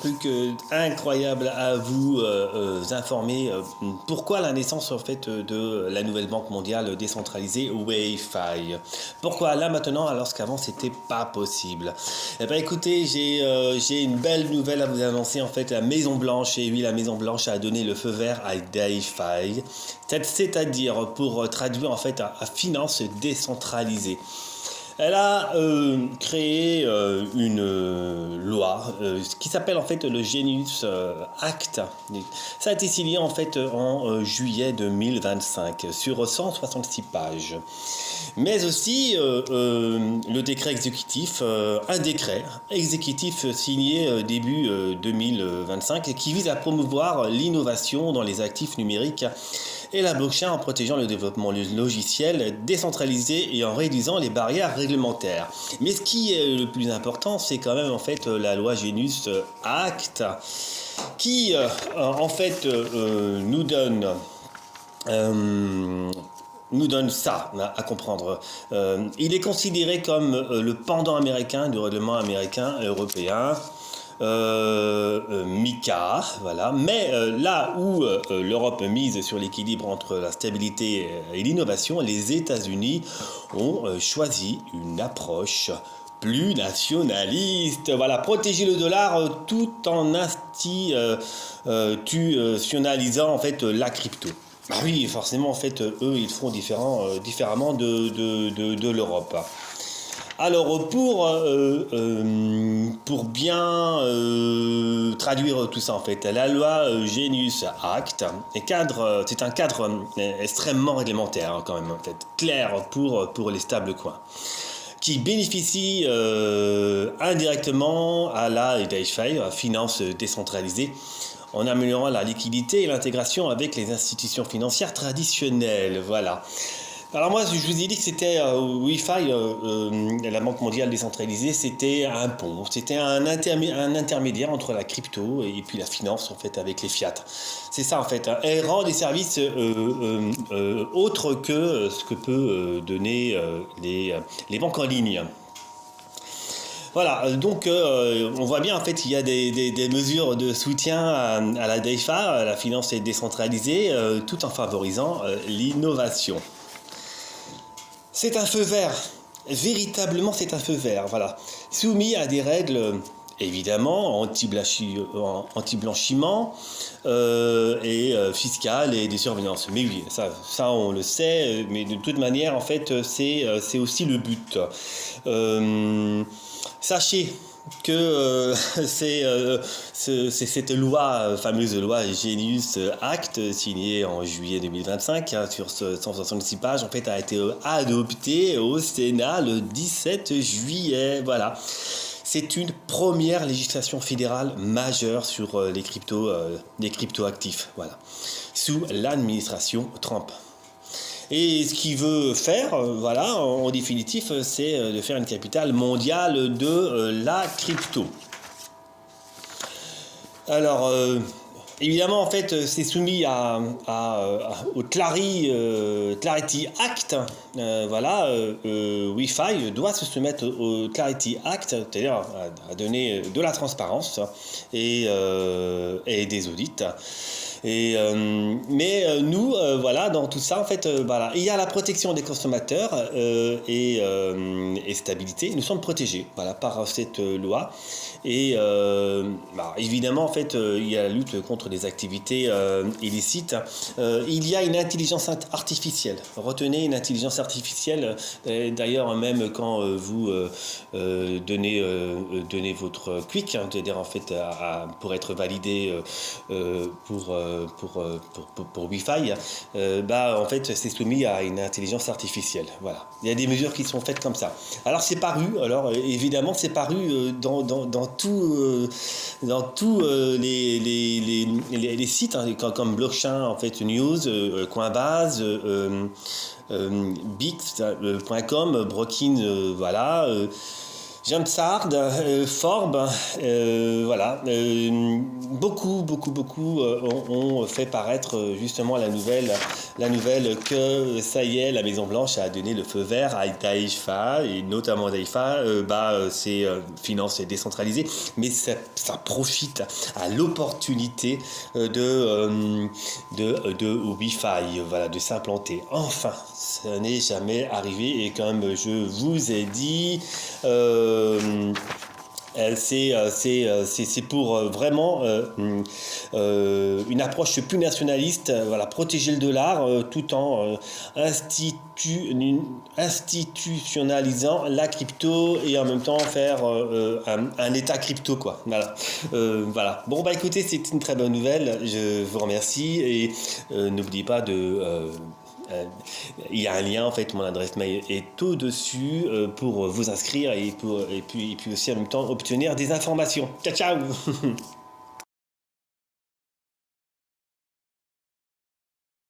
truc incroyable à vous informer. Pourquoi la naissance en fait de la nouvelle banque mondiale décentralisée Wi-Fi? Pourquoi là maintenant alors qu'avant c'était pas possible? Eh ben écoutez, j'ai une belle nouvelle à vous annoncer. En fait, la Maison Blanche, et oui, la Maison Blanche a donné le feu vert à Wi-Fi, c'est-à-dire pour traduire en fait à finance décentralisée. Elle a créé une loi qui s'appelle en fait le Genius Act. Ça a été signé en fait en juillet 2025 sur 166 pages. Mais aussi le décret exécutif, un décret exécutif signé début 2025 qui vise à promouvoir l'innovation dans les actifs numériques et la blockchain en protégeant le développement logiciel décentralisé et en réduisant les barrières réglementaires. Mais ce qui est le plus important, c'est quand même en fait la loi Genius Act qui en fait nous donne ça à comprendre. Il est considéré comme le pendant américain du règlement américain européen. MiCA, voilà. Mais là où l'Europe mise sur l'équilibre entre la stabilité et l'innovation, les États-Unis ont choisi une approche plus nationaliste. Voilà, protéger le dollar tout en institutionnalisant en fait la crypto. Bah oui, forcément, en fait, eux, ils font différemment de l'Europe. Alors, pour bien traduire tout ça, en fait, la loi Genius Act c'est un cadre extrêmement réglementaire, quand même, en fait, clair pour les stablecoins, qui bénéficie indirectement à la DeFi, à finance décentralisée, en améliorant la liquidité et l'intégration avec les institutions financières traditionnelles. Voilà. Alors moi, je vous ai dit que c'était Wi-Fi, la Banque mondiale décentralisée, c'était un pont, c'était un intermédiaire entre la crypto et puis la finance en fait avec les fiat. C'est ça en fait. Elle rend des services autres que ce que peut donner les banques en ligne. Voilà, donc on voit bien en fait il y a des mesures de soutien à la DeFi, à la finance décentralisée, tout en favorisant l'innovation. C'est un feu vert, véritablement c'est un feu vert, voilà, soumis à des règles évidemment anti-blanchiment et fiscales et des surveillances. Mais oui, ça on le sait, mais de toute manière en fait c'est aussi le but. Sachez que c'est cette loi, fameuse loi Genius Act, signée en juillet 2025, sur 166 pages, en fait, a été adoptée au Sénat le 17 juillet. Voilà. C'est une première législation fédérale majeure sur les crypto-actifs, voilà, sous l'administration Trump. Et ce qu'il veut faire, voilà, en définitif, c'est de faire une capitale mondiale de la crypto. Alors, évidemment, en fait, c'est soumis au Clarity Act. Voilà, Wi-Fi doit se soumettre au Clarity Act, c'est-à-dire à donner de la transparence et des audits. Mais nous, voilà, dans tout ça, en fait, voilà, il y a la protection des consommateurs et stabilité. Nous sommes protégés, voilà, par cette loi. Et évidemment, en fait, il y a la lutte contre les activités illicites. Il y a une intelligence artificielle. Retenez une intelligence artificielle. D'ailleurs, même quand vous donnez votre quick, hein, c'est-à-dire en fait pour être validé pour Wi-Fi, en fait c'est soumis à une intelligence artificielle. Voilà. Il y a des mesures qui sont faites comme ça. Alors c'est paru, évidemment c'est paru dans tous les sites, hein, comme Blockchain en fait News, Coinbase, Bix.com, Brokin, voilà. Jean Sard, Forbes, voilà, beaucoup ont fait paraître justement la nouvelle que ça y est, la Maison Blanche a donné le feu vert à Daïfa et notamment Daïfa, c'est finances décentralisées, mais ça profite à l'opportunité de Wi-Fi, voilà, de s'implanter. Enfin, ça n'est jamais arrivé et comme je vous ai dit. C'est pour vraiment une approche plus nationaliste, voilà, protéger le dollar tout en institutionnalisant la crypto et en même temps faire un état crypto, quoi. Voilà. Voilà. Bon, bah écoutez, c'est une très bonne nouvelle. Je vous remercie et n'oubliez pas de il y a un lien, en fait, mon adresse mail est au-dessus pour vous inscrire et puis aussi en même temps obtenir des informations. Ciao, ciao.